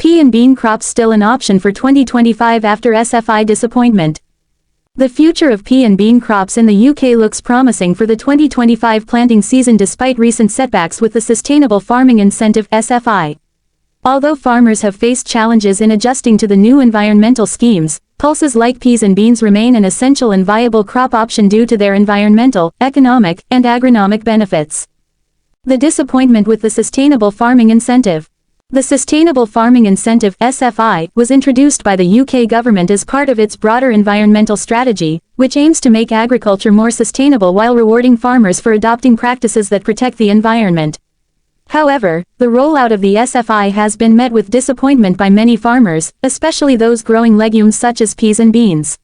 pea and bean crops still an option for 2025 after SFI disappointment? The future of pea and bean crops in the UK looks promising for the 2025 planting season despite recent setbacks with the Sustainable Farming Incentive (SFI). Although farmers have faced challenges in adjusting to the new environmental schemes, pulses like peas and beans remain an essential and viable crop option due to their environmental, economic, and agronomic benefits. The disappointment with the Sustainable Farming Incentive. The Sustainable Farming Incentive (SFI) was introduced by the UK government as part of its broader environmental strategy, which aims to make agriculture more sustainable while rewarding farmers for adopting practices that protect the environment. However, the rollout of the SFI has been met with disappointment by many farmers, especially those growing legumes such as peas and beans.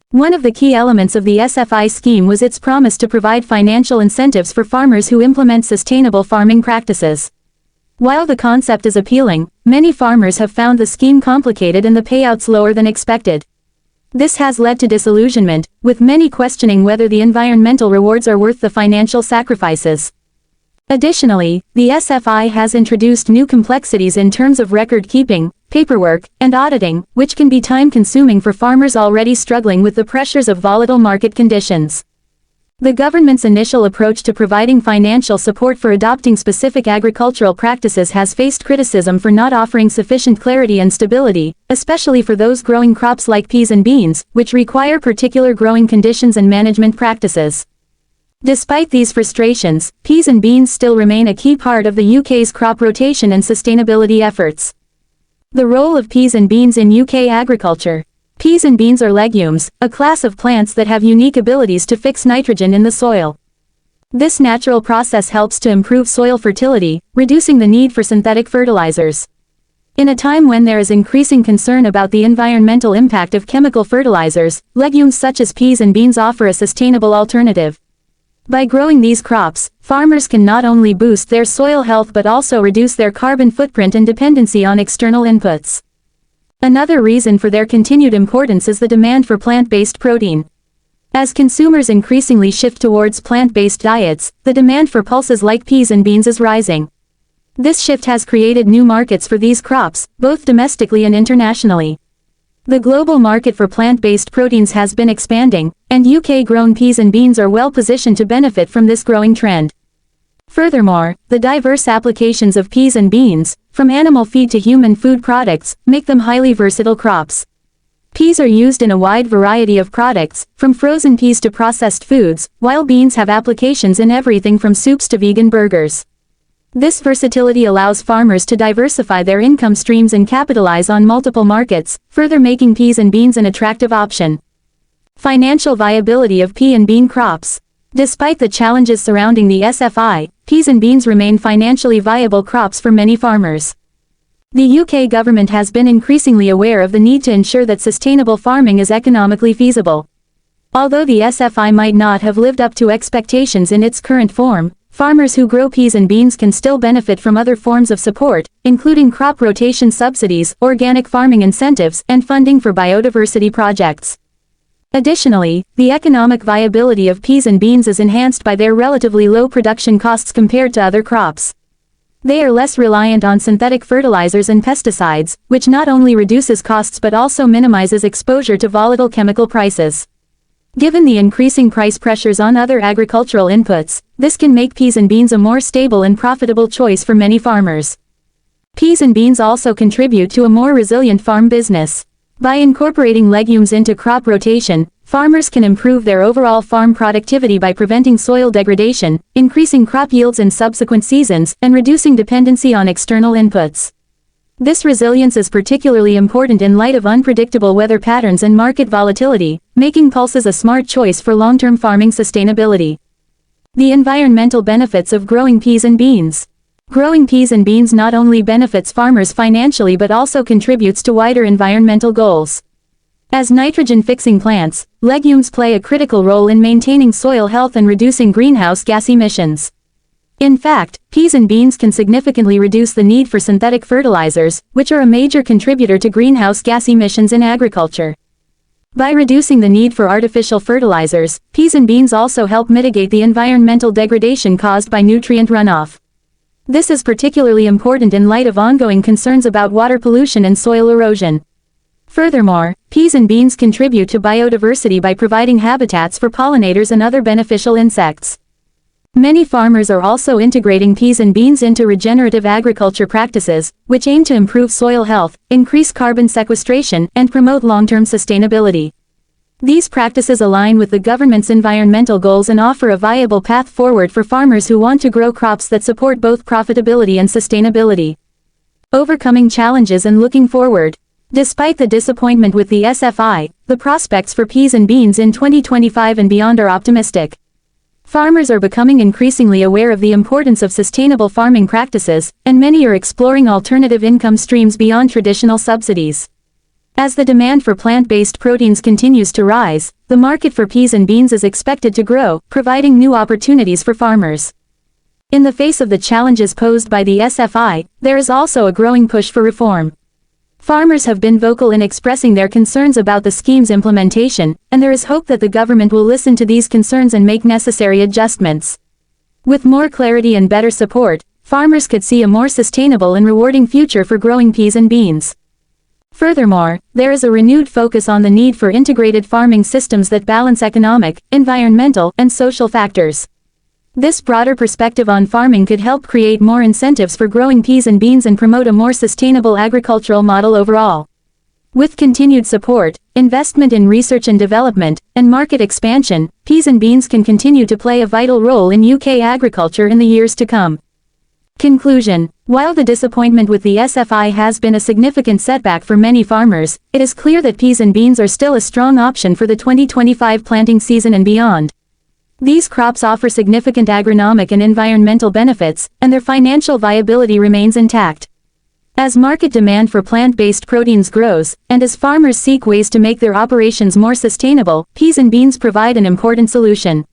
One of the key elements of the SFI scheme was its promise to provide financial incentives for farmers who implement sustainable farming practices. While the concept is appealing, many farmers have found the scheme complicated and the payouts lower than expected. This has led to disillusionment, with many questioning whether the environmental rewards are worth the financial sacrifices. Additionally, the SFI has introduced new complexities in terms of record keeping, paperwork, and auditing, which can be time-consuming for farmers already struggling with the pressures of volatile market conditions. The government's initial approach to providing financial support for adopting specific agricultural practices has faced criticism for not offering sufficient clarity and stability, especially for those growing crops like peas and beans, which require particular growing conditions and management practices. Despite these frustrations, peas and beans still remain a key part of the UK's crop rotation and sustainability efforts. The role of peas and beans in UK agriculture. Peas and beans are legumes, a class of plants that have unique abilities to fix nitrogen in the soil. This natural process helps to improve soil fertility, reducing the need for synthetic fertilizers. In a time when there is increasing concern about the environmental impact of chemical fertilizers, legumes such as peas and beans offer a sustainable alternative. By growing these crops, farmers can not only boost their soil health but also reduce their carbon footprint and dependency on external inputs. Another reason for their continued importance is the demand for plant-based protein. As consumers increasingly shift towards plant-based diets, the demand for pulses like peas and beans is rising. This shift has created new markets for these crops, both domestically and internationally. The global market for plant-based proteins has been expanding, and UK-grown peas and beans are well positioned to benefit from this growing trend. Furthermore, the diverse applications of peas and beans, from animal feed to human food products, make them highly versatile crops. Peas are used in a wide variety of products, from frozen peas to processed foods, while beans have applications in everything from soups to vegan burgers. This versatility allows farmers to diversify their income streams and capitalize on multiple markets, further making peas and beans an attractive option. Financial viability of pea and bean crops. Despite the challenges surrounding the SFI, peas and beans remain financially viable crops for many farmers. The UK government has been increasingly aware of the need to ensure that sustainable farming is economically feasible. Although the SFI might not have lived up to expectations in its current form, farmers who grow peas and beans can still benefit from other forms of support, including crop rotation subsidies, organic farming incentives, and funding for biodiversity projects. Additionally, the economic viability of peas and beans is enhanced by their relatively low production costs compared to other crops. They are less reliant on synthetic fertilizers and pesticides, which not only reduces costs but also minimizes exposure to volatile chemical prices. Given the increasing price pressures on other agricultural inputs, this can make peas and beans a more stable and profitable choice for many farmers. Peas and beans also contribute to a more resilient farm business. By incorporating legumes into crop rotation, farmers can improve their overall farm productivity by preventing soil degradation, increasing crop yields in subsequent seasons, and reducing dependency on external inputs. This resilience is particularly important in light of unpredictable weather patterns and market volatility, making pulses a smart choice for long-term farming sustainability. The environmental benefits of growing peas and beans. Growing peas and beans not only benefits farmers financially but also contributes to wider environmental goals. As nitrogen-fixing plants, legumes play a critical role in maintaining soil health and reducing greenhouse gas emissions. In fact, peas and beans can significantly reduce the need for synthetic fertilizers, which are a major contributor to greenhouse gas emissions in agriculture. By reducing the need for artificial fertilizers, peas and beans also help mitigate the environmental degradation caused by nutrient runoff. This is particularly important in light of ongoing concerns about water pollution and soil erosion. Furthermore, peas and beans contribute to biodiversity by providing habitats for pollinators and other beneficial insects. Many farmers are also integrating peas and beans into regenerative agriculture practices, which aim to improve soil health, increase carbon sequestration, and promote long-term sustainability. These practices align with the government's environmental goals and offer a viable path forward for farmers who want to grow crops that support both profitability and sustainability. Overcoming challenges and looking forward. Despite the disappointment with the SFI, the prospects for peas and beans in 2025 and beyond are optimistic. Farmers are becoming increasingly aware of the importance of sustainable farming practices, and many are exploring alternative income streams beyond traditional subsidies. As the demand for plant-based proteins continues to rise, the market for peas and beans is expected to grow, providing new opportunities for farmers. In the face of the challenges posed by the SFI, there is also a growing push for reform. Farmers have been vocal in expressing their concerns about the scheme's implementation, and there is hope that the government will listen to these concerns and make necessary adjustments. With more clarity and better support, farmers could see a more sustainable and rewarding future for growing peas and beans. Furthermore, there is a renewed focus on the need for integrated farming systems that balance economic, environmental, and social factors. This broader perspective on farming could help create more incentives for growing peas and beans and promote a more sustainable agricultural model overall. With continued support, investment in research and development, and market expansion, peas and beans can continue to play a vital role in UK agriculture in the years to come. Conclusion. While the disappointment with the SFI has been a significant setback for many farmers, it is clear that peas and beans are still a strong option for the 2025 planting season and beyond. These crops offer significant agronomic and environmental benefits, and their financial viability remains intact. As market demand for plant-based proteins grows, and as farmers seek ways to make their operations more sustainable, peas and beans provide an important solution.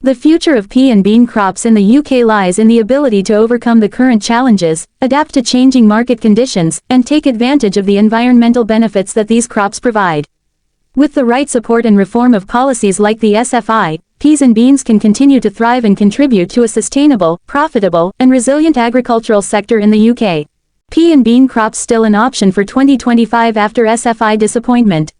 The future of pea and bean crops in the UK lies in the ability to overcome the current challenges, adapt to changing market conditions, and take advantage of the environmental benefits that these crops provide. With the right support and reform of policies like the SFI, peas and beans can continue to thrive and contribute to a sustainable, profitable, and resilient agricultural sector in the UK. Pea and bean crops still an option for 2025 after SFI disappointment.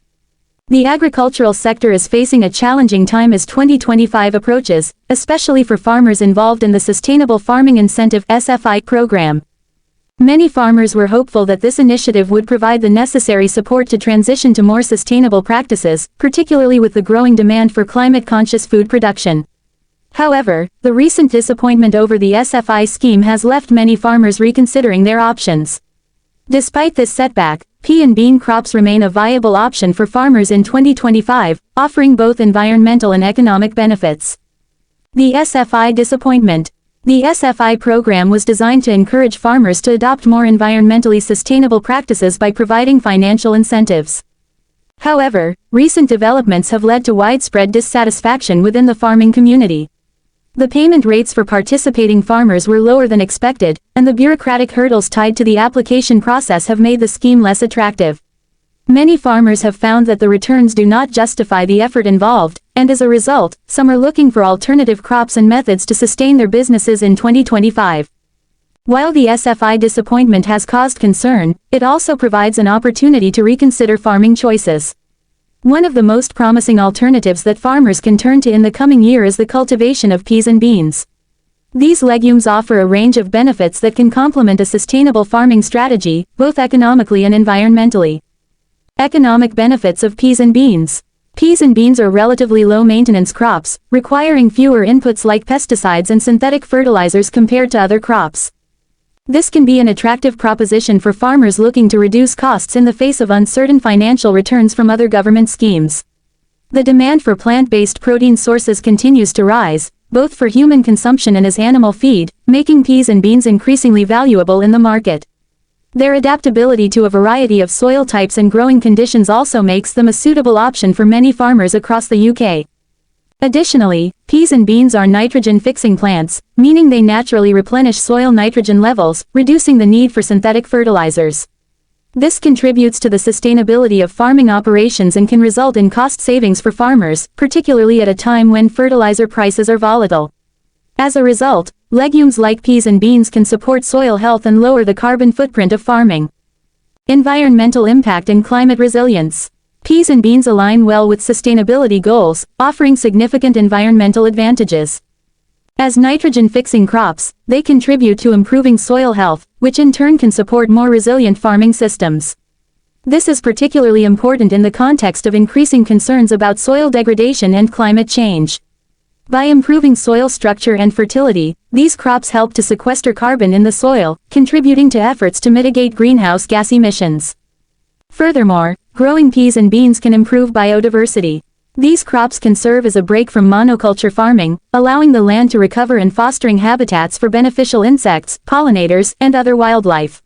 The agricultural sector is facing a challenging time as 2025 approaches, especially for farmers involved in the Sustainable Farming Incentive (SFI) program. Many farmers were hopeful that this initiative would provide the necessary support to transition to more sustainable practices, particularly with the growing demand for climate-conscious food production. However, the recent disappointment over the SFI scheme has left many farmers reconsidering their options. Despite this setback, pea and bean crops remain a viable option for farmers in 2025, offering both environmental and economic benefits. The SFI disappointment. The SFI program was designed to encourage farmers to adopt more environmentally sustainable practices by providing financial incentives. However, recent developments have led to widespread dissatisfaction within the farming community. The payment rates for participating farmers were lower than expected, and the bureaucratic hurdles tied to the application process have made the scheme less attractive. Many farmers have found that the returns do not justify the effort involved, and as a result, some are looking for alternative crops and methods to sustain their businesses in 2025. While the SFI disappointment has caused concern, it also provides an opportunity to reconsider farming choices. One of the most promising alternatives that farmers can turn to in the coming year is the cultivation of peas and beans. These legumes offer a range of benefits that can complement a sustainable farming strategy, both economically and environmentally. Economic benefits of peas and beans. Peas and beans are relatively low-maintenance crops, requiring fewer inputs like pesticides and synthetic fertilizers compared to other crops. This can be an attractive proposition for farmers looking to reduce costs in the face of uncertain financial returns from other government schemes. The demand for plant-based protein sources continues to rise, both for human consumption and as animal feed, making peas and beans increasingly valuable in the market. Their adaptability to a variety of soil types and growing conditions also makes them a suitable option for many farmers across the UK. Additionally, peas and beans are nitrogen-fixing plants, meaning they naturally replenish soil nitrogen levels, reducing the need for synthetic fertilizers. This contributes to the sustainability of farming operations and can result in cost savings for farmers, particularly at a time when fertilizer prices are volatile. As a result, legumes like peas and beans can support soil health and lower the carbon footprint of farming. Environmental impact and climate resilience. Peas and beans align well with sustainability goals, offering significant environmental advantages. As nitrogen-fixing crops, they contribute to improving soil health, which in turn can support more resilient farming systems. This is particularly important in the context of increasing concerns about soil degradation and climate change. By improving soil structure and fertility, these crops help to sequester carbon in the soil, contributing to efforts to mitigate greenhouse gas emissions. Furthermore, growing peas and beans can improve biodiversity. These crops can serve as a break from monoculture farming, allowing the land to recover and fostering habitats for beneficial insects, pollinators, and other wildlife.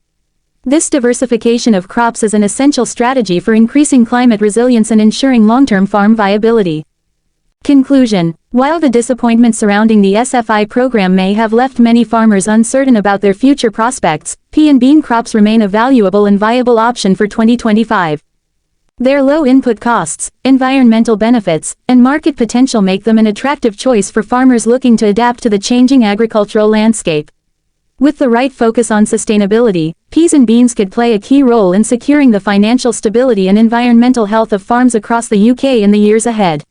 This diversification of crops is an essential strategy for increasing climate resilience and ensuring long-term farm viability. Conclusion. While the disappointment surrounding the SFI program may have left many farmers uncertain about their future prospects, pea and bean crops remain a valuable and viable option for 2025. Their low input costs, environmental benefits, and market potential make them an attractive choice for farmers looking to adapt to the changing agricultural landscape. With the right focus on sustainability, peas and beans could play a key role in securing the financial stability and environmental health of farms across the UK in the years ahead.